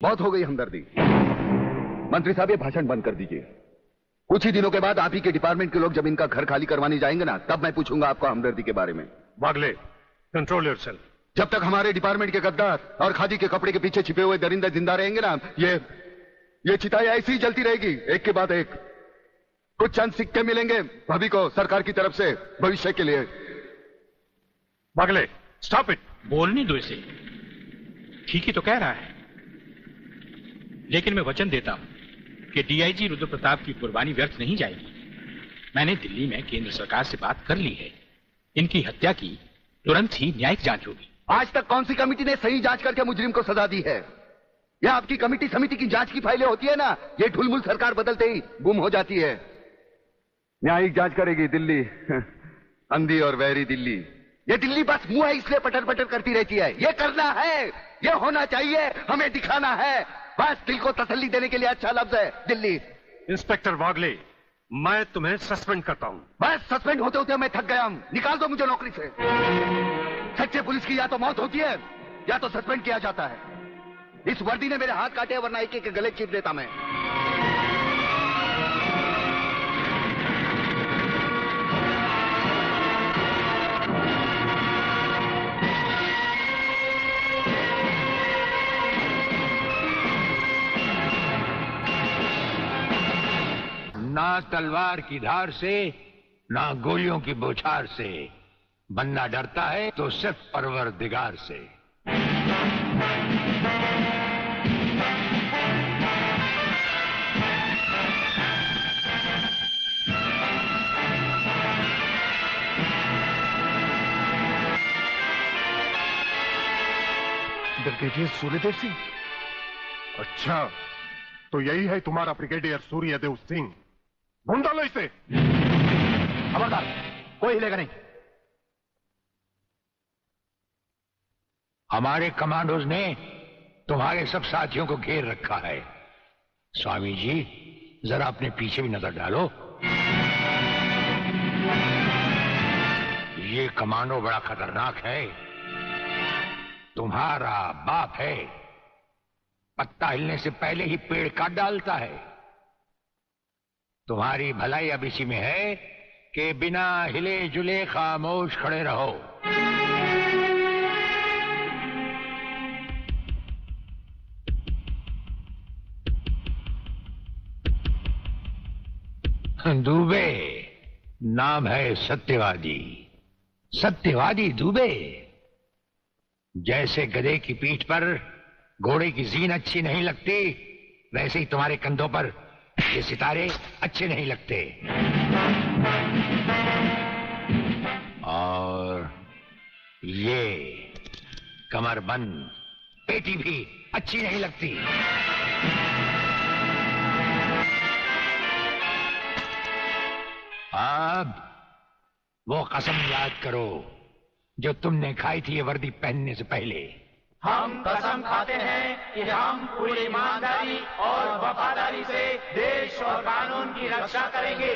बहुत हो गई हमदर्दी। मंत्री साहब ये भाषण बंद कर दीजिए। कुछ ही दिनों के बाद आप ही के डिपार्टमेंट के लोग जब इनका घर खाली करवाने जाएंगे ना, तब मैं पूछूंगा आपको हमदर्दी के बारे में। Bagle, control yourself. जब तक हमारे डिपार्टमेंट के गद्दार और खादी के कपड़े के पीछे छिपे हुए दरिंदे जिंदा रहेंगे ना, ये चिताएं ऐसी ही जलती रहेगी, एक के बाद एक। कुछ चंद सिक्के मिलेंगे भाभी को सरकार की तरफ से भविष्य के लिए। Bagle, stop it. बोलने दो इसे। ठीक ही तो कह रहा है, लेकिन मैं वचन देता हूं कि डीआईजी रुद्र प्रताप की कुर्बानी व्यर्थ नहीं जाएगी। मैंने दिल्ली में केंद्र सरकार से बात कर ली है। इनकी हत्या की तुरंत ही न्यायिक जांच होगी। आज तक कौन सी कमेटी ने सही जांच करके मुजरिम को सजा दी है? यह आपकी कमेटी समिति की जांच की फाइलें होती है ना, ये ढुलमुल सरकार बदलते ही गुम हो जाती है। न्यायिक जांच करेगी दिल्ली, अंधी और वैरी दिल्ली। ये दिल्ली बस मुंह है इसलिए पटर पटर करती रहती है। ये करना है, ये होना चाहिए, हमें दिखाना है। बस दिल को तसल्ली देने के लिए अच्छा लफ्ज है दिल्ली। इंस्पेक्टर बागले, मैं तुम्हें सस्पेंड करता हूं। बस सस्पेंड होते होते मैं थक गया हूं। निकाल दो मुझे नौकरी से। सच्चे पुलिस की या तो मौत होती है या तो सस्पेंड किया जाता है। इस वर्दी ने मेरे हाथ काटे, वरना एक एक गले चीर देता मैं। ना तलवार की धार से, ना गोलियों की बौछार से। बंदा डरता है तो सिर्फ परवरदिगार से। ब्रिगेडियर सूर्यदेव सिंह। अच्छा, तो यही है तुम्हारा ब्रिगेडियर सूर्यदेव सिंह। ढूंढ लो इसे। खबरदार, कोई हिलेगा नहीं। हमारे कमांडोज ने तुम्हारे सब साथियों को घेर रखा है। स्वामी जी, जरा अपने पीछे भी नजर डालो। ये कमांडो बड़ा खतरनाक है। तुम्हारा बाप है, पत्ता हिलने से पहले ही पेड़ काट डालता है। तुम्हारी भलाई अब इसी में है कि बिना हिले जुले खामोश खड़े रहो। दुबे नाम है सत्यवादी। सत्यवादी दुबे। जैसे गधे की पीठ पर घोड़े की जीन अच्छी नहीं लगती, वैसे ही तुम्हारे कंधों पर ये सितारे अच्छे नहीं लगते। और ये कमरबंद पेटी भी अच्छी नहीं लगती। अब वो कसम याद करो जो तुमने खाई थी ये वर्दी पहनने से पहले। हम कसम खाते हैं कि हम पूरी ईमानदारी और वफादारी से देश और कानून की रक्षा करेंगे।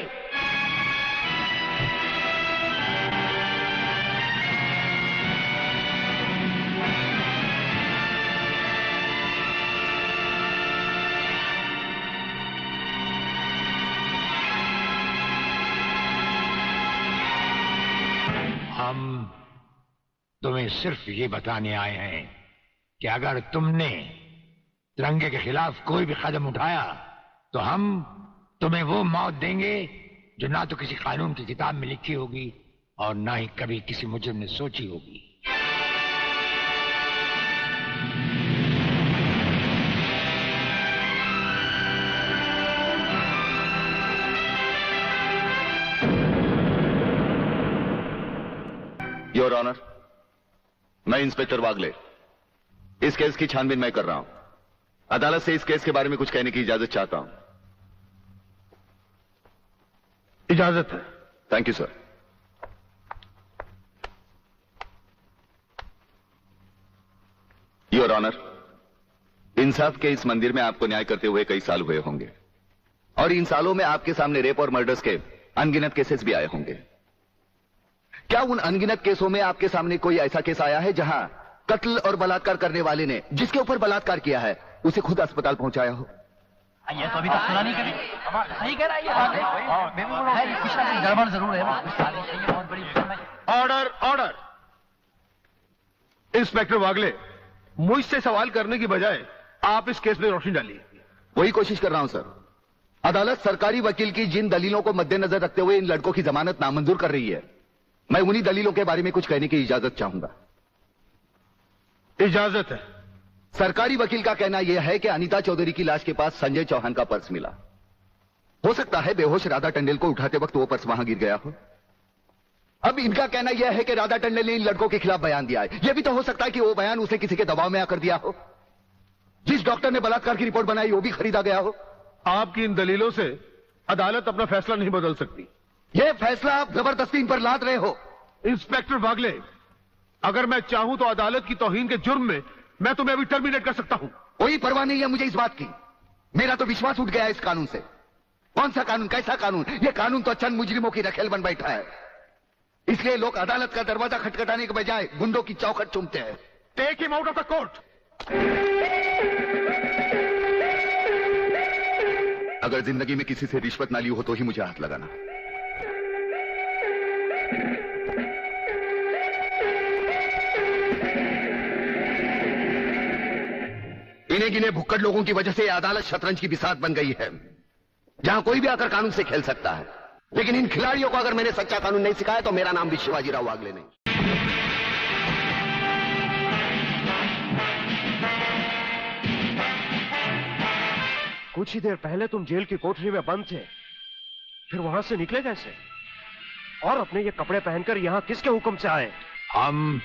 हम तुम्हें सिर्फ ये बताने आए हैं कि अगर तुमने तिरंगे के खिलाफ कोई भी कदम उठाया तो हम तुम्हें वो मौत देंगे जो ना तो किसी कानून की किताब में लिखी होगी और ना ही कभी किसी मुजरिम ने सोची होगी। योर ऑनर, मैं इंस्पेक्टर वागले इस केस की छानबीन मैं कर रहा हूं। अदालत से इस केस के बारे में कुछ कहने की इजाजत चाहता हूं। इजाजत है। Thank you sir. Your honour, इंसाफ के इस मंदिर में आपको न्याय करते हुए कई साल हुए होंगे और इन सालों में आपके सामने रेप और मर्डर्स के अनगिनत केसेस भी आए होंगे। क्या उन अनगिनत केसों में आपके सामने कोई ऐसा केस आया है जहां कत्ल और बलात्कार करने वाले ने जिसके ऊपर बलात्कार किया है उसे खुद अस्पताल पहुंचाया हो। ये तो अभी तक सुना नहीं कभी। सही कह रहा है ये बात है, कुछ ना कुछ गड़बड़ जरूर है। बहुत बड़ी ऑर्डर ऑर्डर। इंस्पेक्टर वागले, मुझसे सवाल करने की बजाय आप इस केस में रोशनी डालिए। वही कोशिश कर रहा हूं सर। अदालत सरकारी वकील की जिन दलीलों को मद्देनजर रखते हुए इन लड़कों की जमानत नामंजूर कर रही है, मैं उन्हीं दलीलों के बारे में कुछ कहने की इजाजत चाहूंगा। इजाजत है। सरकारी वकील का कहना यह है कि अनीता चौधरी की लाश के पास संजय चौहान का पर्स मिला। हो सकता है बेहोश राधा टंडेल को उठाते वक्त वो पर्स वहां गिर गया हो। अब इनका कहना यह है कि राधा टंडेल ने इन लड़कों के खिलाफ बयान दिया है। यह भी तो हो सकता है कि वो बयान उसे किसी के दबाव में आकर दिया हो। जिस डॉक्टर ने बलात्कार की रिपोर्ट बनाई वो भी खरीदा गया हो। आपकी इन दलीलों से अदालत अपना फैसला नहीं बदल सकती। यह फैसला आप जबरदस्ती इन पर लाद रहे हो। इंस्पेक्टर वागले, अगर मैं चाहूं तो अदालत की तौहीन के जुर्म में मैं तुम्हें अभी टर्मिनेट कर सकता हूं। कोई परवाह नहीं है मुझे इस बात की। मेरा तो विश्वास उठ गया है इस कानून से। कौन सा कानून, कैसा कानून? यह कानून तो चंद मुजरिमों की रखेल बन बैठा है। इसलिए लोग अदालत का दरवाजा खटखटाने के बजाय गुंडों की चौखट चूमते हैं। Take him out of the court. अगर जिंदगी में किसी से रिश्वत ना ली हो तो ही मुझे हाथ लगाना। इन्हें गिने भुक्कड़ लोगों की वजह से यह अदालत शतरंज की बिसात बन गई है, जहां कोई भी आकर कानून से खेल सकता है। लेकिन इन खिलाड़ियों को अगर मैंने सच्चा कानून नहीं सिखाया तो मेरा नाम भी शिवाजीराव वागले नहीं। कुछ ही देर पहले तुम जेल की कोठरी में बंद थे, फिर वहां से निकले कैसे? और अपने ये कपड़े पहनकर यहां किसके हुक्म से आए? हम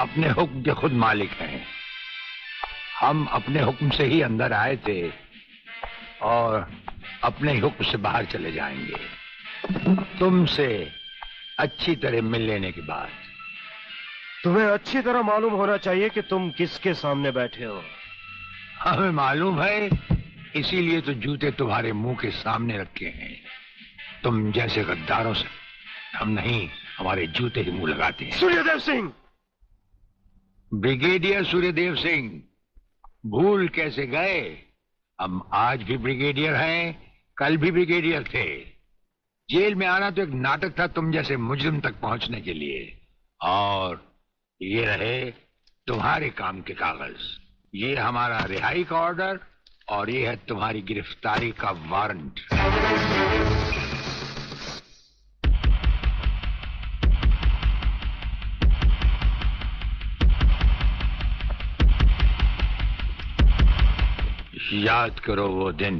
अपने हुक्म के खुद मालिक हैं। हम अपने हुक्म से ही अंदर आए थे और अपने ही हुक्म से बाहर चले जाएंगे। तुमसे अच्छी तरह मिल लेने के बाद। तुम्हें अच्छी तरह मालूम होना चाहिए कि तुम किसके सामने बैठे हो। हमें मालूम है, इसीलिए तो जूते तुम्हारे मुंह के सामने रखे हैं। तुम जैसे गद्दारों से हम नहीं, हमारे जूते ही मुंह लगाते हैं। सूर्यदेव सिंह, ब्रिगेडियर सूर्यदेव सिंह, भूल कैसे गए? हम आज भी ब्रिगेडियर हैं, कल भी ब्रिगेडियर थे। जेल में आना तो एक नाटक था तुम जैसे मुजरिम तक पहुंचने के लिए। और ये रहे तुम्हारे काम के कागज। ये हमारा रिहाई का ऑर्डर और ये है तुम्हारी गिरफ्तारी का वारंट। याद करो वो दिन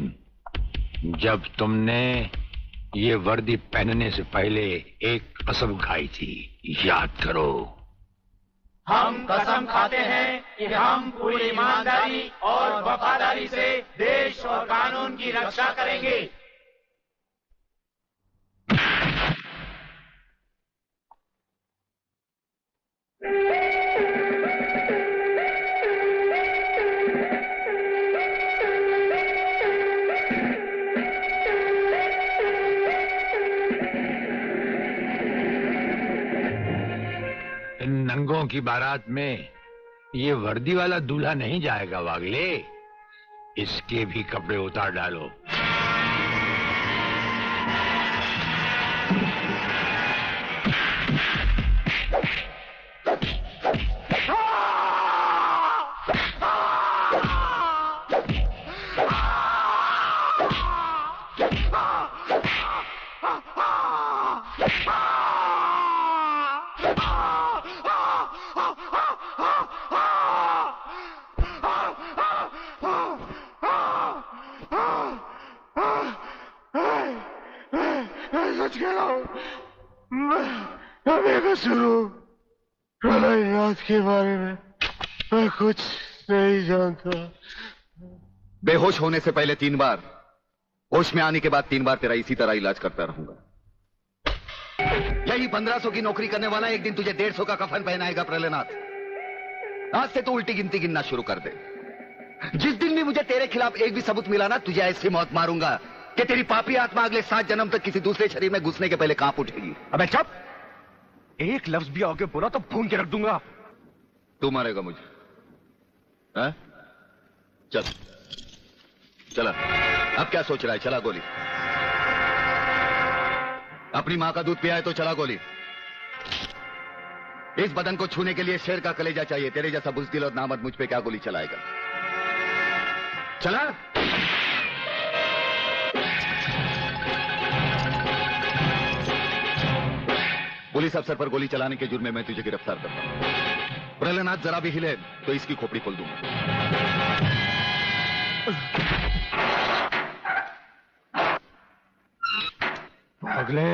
जब तुमने ये वर्दी पहनने से पहले एक कसम खाई थी। याद करो। हम कसम खाते हैं कि हम पूरी ईमानदारी और वफादारी से देश और कानून की रक्षा करेंगे। इन नंगों की बारात में ये वर्दी वाला दूल्हा नहीं जाएगा वागले। इसके भी कपड़े उतार डालो। सच कह रहा हूं, मैं बेकसूर हूं। रात के बारे में मैं कुछ नहीं जानता। बेहोश होने से पहले 3 बार, होश में आने के बाद 3 बार तेरा इसी तरह इलाज करता रहूंगा। यही 1500 की नौकरी करने वाला एक दिन तुझे 150 का कफन पहनाएगा प्रलयनाथ। आज से तू उल्टी गिनती गिनना शुरू कर दे। जिस दिन भी मुझे तेरे खिलाफ एक भी सबूत मिला ना, तुझे ऐसी मौत मारूंगा कि तेरी पापी आत्मा अगले 7 जन्म तक किसी दूसरे शरीर में घुसने के पहले कांप उठेगी। अबे चुप! एक लफ्ज भी आगे बोला तो भून के रख दूंगा। तू मारेगा मुझे? है? चल चला, अब क्या सोच रहा है? चला गोली। अपनी मां का दूध पिया है तो चला गोली। इस बदन को छूने के लिए शेर का कलेजा चाहिए। तेरे जैसा बुज़दिल और नामर्द मुझ पे क्या गोली चलाएगा? चला। पुलिस अफसर पर गोली चलाने के जुर्म में मैं तुझे गिरफ्तार करता हूं। प्रहलाद जरा भी हिले तो इसकी खोपड़ी खोल दूंगा। अगले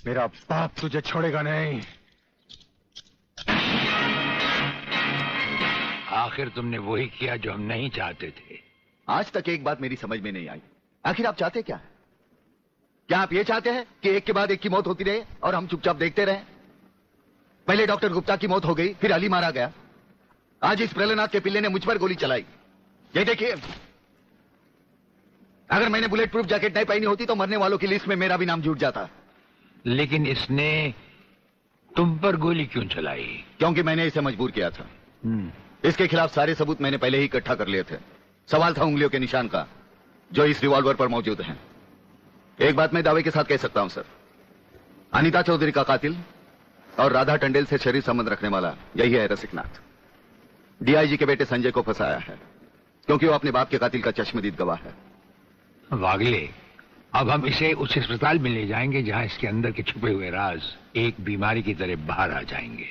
मेरा बाप तुझे छोड़ेगा नहीं। आखिर तुमने वही किया जो हम नहीं चाहते थे। आज तक एक बात मेरी समझ में नहीं आई, आखिर आप चाहते क्या है? क्या आप ये चाहते हैं कि एक के बाद एक की मौत होती रहे और हम चुपचाप देखते रहे? पहले डॉक्टर गुप्ता की मौत हो गई, फिर अली मारा गया, आज इस प्रहलाद के पिल्ले ने मुझ पर गोली चलाई। ये देखिए, अगर मैंने बुलेट प्रूफ जैकेट नहीं पहनी होती तो मरने वालों की लिस्ट में मेरा भी नाम जुड़ जाता। लेकिन इसने तुम पर गोली क्यों चलाई? क्योंकि मैंने इसे मजबूर किया था। इसके खिलाफ सारे सबूत मैंने पहले ही इकट्ठा कर लिए थे। सवाल था उंगलियों के निशान का, जो इस रिवॉल्वर पर मौजूद हैं। एक बात मैं दावे के साथ कह सकता हूं सर, अनीता चौधरी का कातिल और राधा टंडेल से शरीर संबंध रखने वाला यही है रसिकनाथ। डीआईजी के बेटे संजय को फंसाया है क्योंकि वो अपने बाप के कातिल का चश्मदीद गवाह है। वागले, अब हम इसे उस अस्पताल में ले जाएंगे जहां इसके अंदर के छुपे हुए राज एक बीमारी की तरह बाहर आ जाएंगे।